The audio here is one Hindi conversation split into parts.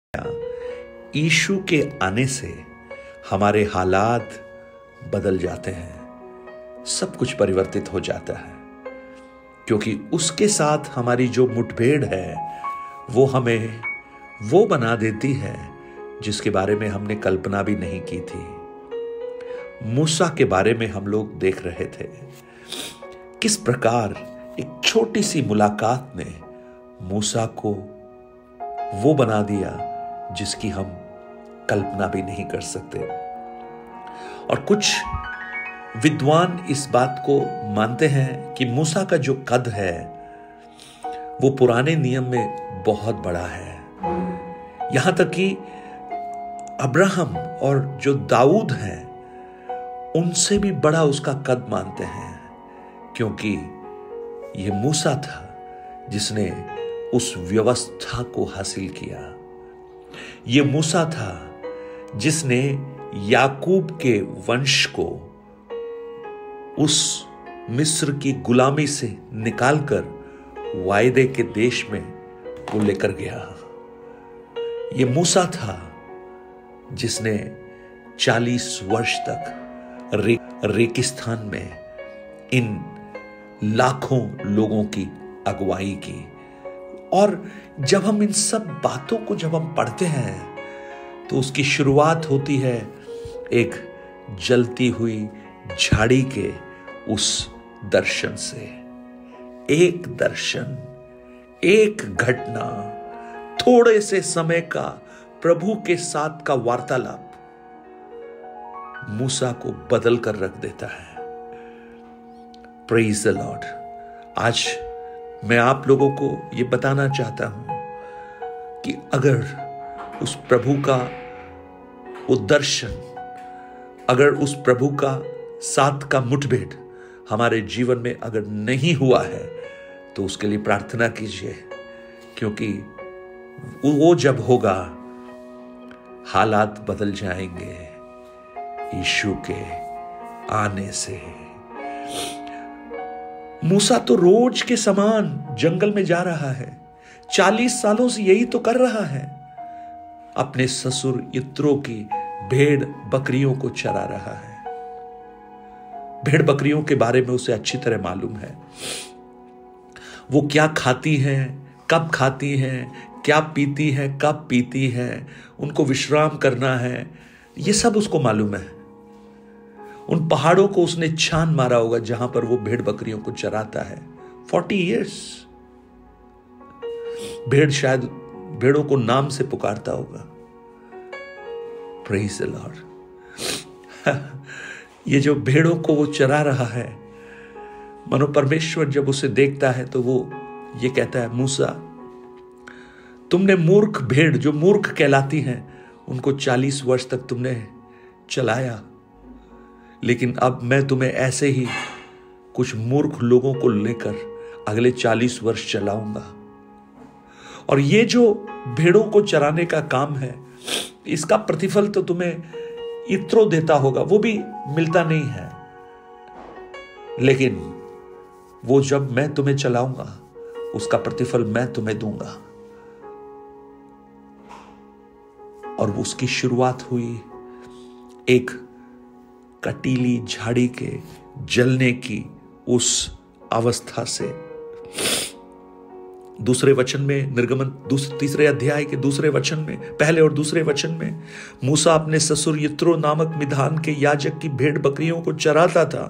यीशु के आने से हमारे हालात बदल जाते हैं, सब कुछ परिवर्तित हो जाता है, क्योंकि उसके साथ हमारी जो मुठभेड़ है वो हमें वो बना देती है जिसके बारे में हमने कल्पना भी नहीं की थी। मूसा के बारे में हम लोग देख रहे थे किस प्रकार एक छोटी सी मुलाकात ने मूसा को वो बना दिया जिसकी हम कल्पना भी नहीं कर सकते। और कुछ विद्वान इस बात को मानते हैं कि मूसा का जो कद है वो पुराने नियम में बहुत बड़ा है, यहां तक कि अब्राहम और जो दाऊद हैं उनसे भी बड़ा उसका कद मानते हैं, क्योंकि ये मूसा था जिसने उस व्यवस्था को हासिल किया। ये मूसा था जिसने याकूब के वंश को उस मिस्र की गुलामी से निकालकर वायदे के देश में वो लेकर गया। ये मूसा था जिसने 40 वर्ष तक रेगिस्तान में इन लाखों लोगों की अगुवाई की। और जब हम इन सब बातों को जब हम पढ़ते हैं तो उसकी शुरुआत होती है एक जलती हुई झाड़ी के उस दर्शन से। एक दर्शन, एक घटना, थोड़े से समय का प्रभु के साथ का वार्तालाप मूसा को बदल कर रख देता है। Praise the Lord. आज मैं आप लोगों को यह बताना चाहता हूं कि अगर उस प्रभु का वो दर्शन, अगर उस प्रभु का साथ का मुठभेड़ हमारे जीवन में अगर नहीं हुआ है तो उसके लिए प्रार्थना कीजिए, क्योंकि वो जब होगा हालात बदल जाएंगे यीशु के आने से। मूसा तो रोज के समान जंगल में जा रहा है, 40 सालों से यही तो कर रहा है, अपने ससुर यित्रो की भेड़ बकरियों को चरा रहा है। भेड़ बकरियों के बारे में उसे अच्छी तरह मालूम है, वो क्या खाती हैं, कब खाती हैं, क्या पीती हैं, कब पीती हैं, उनको विश्राम करना है, ये सब उसको मालूम है। उन पहाड़ों को उसने छान मारा होगा जहां पर वो भेड़ बकरियों को चराता है। 40 इयर्स भेड़ शायद भेड़ों को नाम से पुकारता होगा। Praise the Lord. ये जो भेड़ों को वो चरा रहा है, मनो परमेश्वर जब उसे देखता है तो वो ये कहता है, मूसा तुमने मूर्ख भेड़ जो मूर्ख कहलाती हैं उनको 40 वर्ष तक तुमने चलाया, लेकिन अब मैं तुम्हें ऐसे ही कुछ मूर्ख लोगों को लेकर अगले 40 वर्ष चलाऊंगा। और ये जो भेड़ों को चराने का काम है, इसका प्रतिफल तो तुम्हें यित्रो देता होगा, वो भी मिलता नहीं है, लेकिन वो जब मैं तुम्हें चलाऊंगा उसका प्रतिफल मैं तुम्हें दूंगा। और उसकी शुरुआत हुई एक कटीली झाड़ी के जलने की उस अवस्था से। दूसरे वचन में, निर्गमन 3 अध्याय के दूसरे वचन में, पहले और दूसरे वचन में, मूसा अपने ससुर यित्रो नामक मिधान के याजक की भेड़ बकरियों को चराता था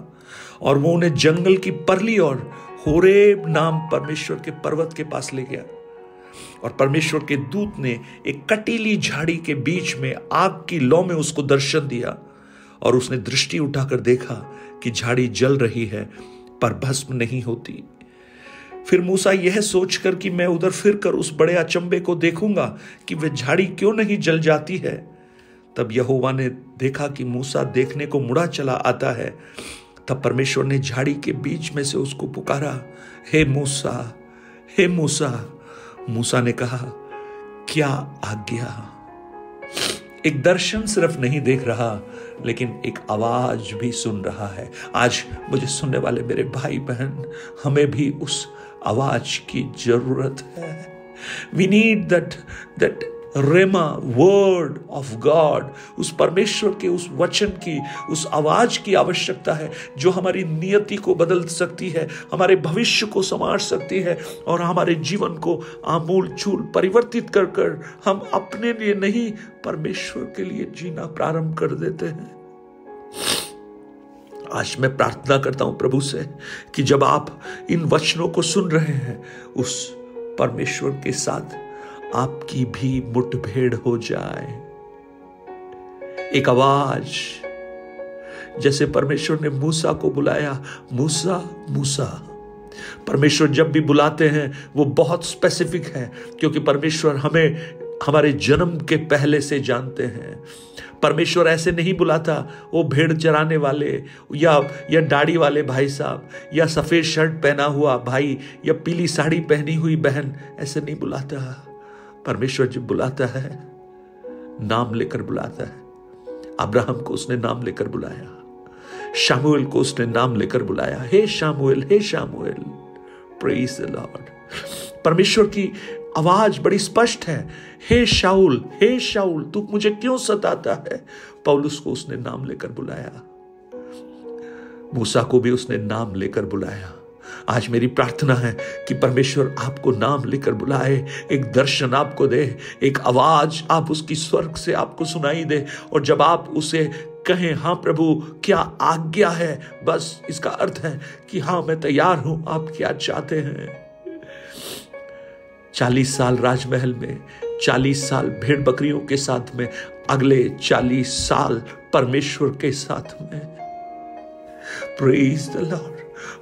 और वो उन्हें जंगल की परली और होरेब नाम परमेश्वर के पर्वत के पास ले गया। और परमेश्वर के दूत ने एक कटीली झाड़ी के बीच में आग की लौ में उसको दर्शन दिया और उसने दृष्टि उठाकर देखा कि झाड़ी जल रही है पर भस्म नहीं होती। फिर मूसा यह सोचकर कि मैं उधर फिरकर उस बड़े अचंभे को देखूंगा कि वह झाड़ी क्यों नहीं जल जाती है, तब यहोवा ने देखा कि मूसा देखने को मुड़ा चला आता है। तब परमेश्वर ने झाड़ी के बीच में से उसको पुकारा, हे मूसा, हे मूसा। मूसा ने कहा, क्या आज्ञा। एक दर्शन सिर्फ नहीं देख रहा, लेकिन एक आवाज भी सुन रहा है। आज मुझे सुनने वाले मेरे भाई बहन, हमें भी उस आवाज की जरूरत है। We need that rhema word of God, उस परमेश्वर के उस वचन की, उस आवाज की आवश्यकता है जो हमारी नियति को बदल सकती है, हमारे भविष्य को संवार सकती है और हमारे जीवन को आमूल चूल परिवर्तित कर कर हम अपने लिए नहीं परमेश्वर के लिए जीना प्रारंभ कर देते हैं। आज मैं प्रार्थना करता हूं प्रभु से कि जब आप इन वचनों को सुन रहे हैं, उस परमेश्वर के साथ आपकी भी मुठभेड़ हो जाए। एक आवाज, जैसे परमेश्वर ने मूसा को बुलाया, मूसा मूसा। परमेश्वर जब भी बुलाते हैं वो बहुत स्पेसिफिक है, क्योंकि परमेश्वर हमें हमारे जन्म के पहले से जानते हैं। परमेश्वर ऐसे नहीं बुलाता वो भेड़ चराने वाले या दाढ़ी वाले भाई साहब या सफेद शर्ट पहना हुआ भाई या पीली साड़ी पहनी हुई बहन, ऐसे नहीं बुलाता। परमेश्वर जब बुलाता है नाम लेकर बुलाता है। अब्राहम को उसने नाम लेकर बुलाया, शामुएल को उसने नाम लेकर बुलाया, हे शामुएल, हे शामुएल। Praise the Lord. परमेश्वर की आवाज बड़ी स्पष्ट है, हे शाऊल, हे शाऊल, तू मुझे क्यों सताता है। पौलुस को उसने नाम लेकर बुलाया, मूसा को भी उसने नाम लेकर बुलाया। आज मेरी प्रार्थना है कि परमेश्वर आपको नाम लेकर बुलाए, एक दर्शन आपको दे, एक आवाज आप उसकी स्वर्ग से आपको सुनाई दे, और जब आप उसे कहें, हाँ प्रभु क्या आज्ञा है, बस इसका अर्थ है कि हाँ मैं तैयार हूं, आप क्या चाहते हैं। 40 साल राजमहल में, 40 साल भेड़ बकरियों के साथ में, अगले 40 साल परमेश्वर के साथ में। Praise the Lord.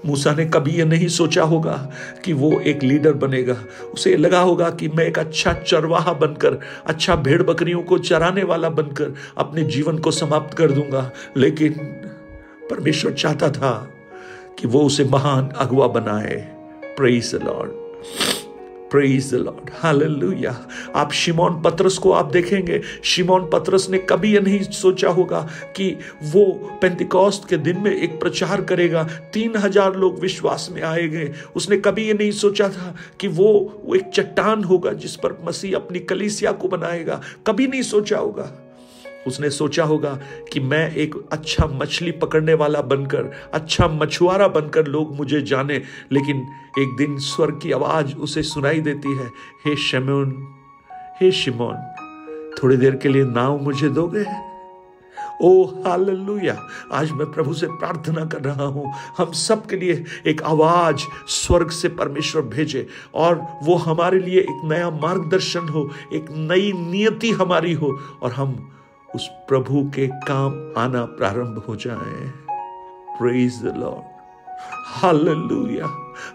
मूसा ने कभी यह नहीं सोचा होगा कि वो एक लीडर बनेगा। उसे लगा होगा कि मैं एक अच्छा चरवाहा बनकर, अच्छा भेड़ बकरियों को चराने वाला बनकर अपने जीवन को समाप्त कर दूंगा, लेकिन परमेश्वर चाहता था कि वो उसे महान अगुवा बनाए। Praise the Lord, praise the Lord, hallelujah. आप शिमोन पतरस को आप देखेंगे, शिमोन पतरस ने कभी यह नहीं सोचा होगा कि वो पेंतिकोस्त के दिन में एक प्रचार करेगा, 3000 लोग विश्वास में आएंगे। उसने कभी ये नहीं सोचा था कि वो एक चट्टान होगा जिस पर मसीह अपनी कलीसिया को बनाएगा। कभी नहीं सोचा होगा। उसने सोचा होगा कि मैं एक अच्छा मछली पकड़ने वाला बनकर, अच्छा मछुआरा बनकर लोग मुझे जाने। लेकिन एक दिन स्वर्ग की आवाज उसे सुनाई देती है, हे शिमोन, हे शिमोन, थोड़ी देर के लिए नाव मुझे दोगे। ओ हालेलुया। आज मैं प्रभु से प्रार्थना कर रहा हूं, हम सब के लिए एक आवाज स्वर्ग से परमेश्वर भेजे और वो हमारे लिए एक नया मार्गदर्शन हो, एक नई नियति हमारी हो और हम उस प्रभु के काम आना प्रारंभ हो जाए। Praise the Lord, hallelujah,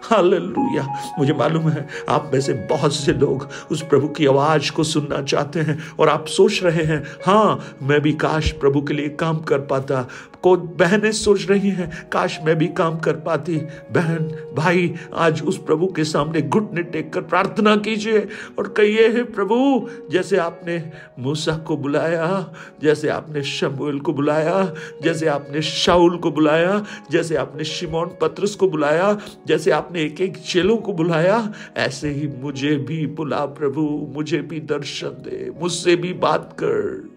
hallelujah. मुझे मालूम है आप में से बहुत से लोग उस प्रभु की आवाज को सुनना चाहते हैं और आप सोच रहे हैं, हाँ मैं भी काश प्रभु के लिए काम कर पाता। को बहनें सोच रही हैं, काश मैं भी काम कर पाती। बहन भाई, आज उस प्रभु के सामने घुटने टेक कर प्रार्थना कीजिए और कहिए, हे प्रभु, जैसे आपने मूसा को बुलाया, जैसे आपने शमूएल को बुलाया, जैसे आपने शाऊल को बुलाया, जैसे आपने शिमोन पतरस को बुलाया, जैसे आपने एक एक चेलों को बुलाया, ऐसे ही मुझे भी बुला प्रभु, मुझे भी दर्शन दे, मुझसे भी बात कर।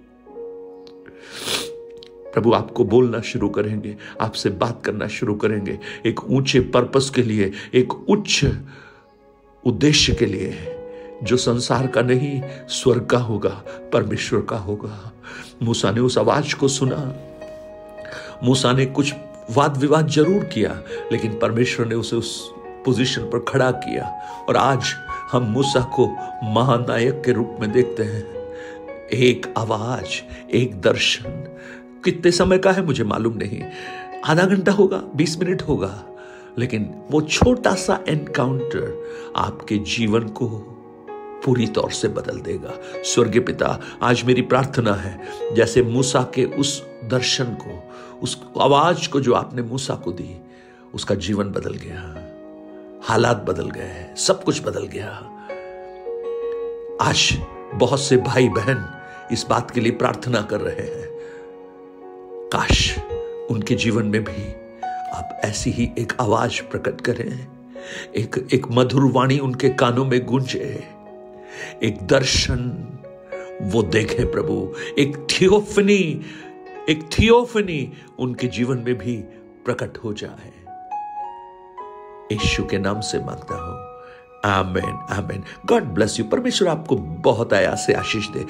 प्रभु आपको बोलना शुरू करेंगे, आपसे बात करना शुरू करेंगे, एक ऊंचे पर्पस के लिए, एक उच्च उद्देश्य के लिए, जो संसार का नहीं स्वर्ग का होगा, परमेश्वर का होगा। मूसा ने उस आवाज को सुना। मूसा ने कुछ वाद विवाद जरूर किया, लेकिन परमेश्वर ने उसे उस पोजीशन पर खड़ा किया और आज हम मूसा को महानायक के रूप में देखते हैं। एक आवाज, एक दर्शन। कितने समय का है मुझे मालूम नहीं, आधा घंटा होगा, 20 मिनट होगा, लेकिन वो छोटा सा एनकाउंटर आपके जीवन को पूरी तौर से बदल देगा। स्वर्गीय पिता, आज मेरी प्रार्थना है, जैसे मूसा के उस दर्शन को, उस आवाज को जो आपने मूसा को दी, उसका जीवन बदल गया, हालात बदल गए, सब कुछ बदल गया। आज बहुत से भाई बहन इस बात के लिए प्रार्थना कर रहे हैं, काश उनके जीवन में भी आप ऐसी ही एक आवाज प्रकट करें, एक मधुर वाणी उनके कानों में गूंजे, एक दर्शन वो देखें प्रभु, एक थियोफनी उनके जीवन में भी प्रकट हो जाए। यीशु के नाम से मांगता हूं, amen amen. God bless you. परमेश्वर आपको बहुत आयास से आशीष दे।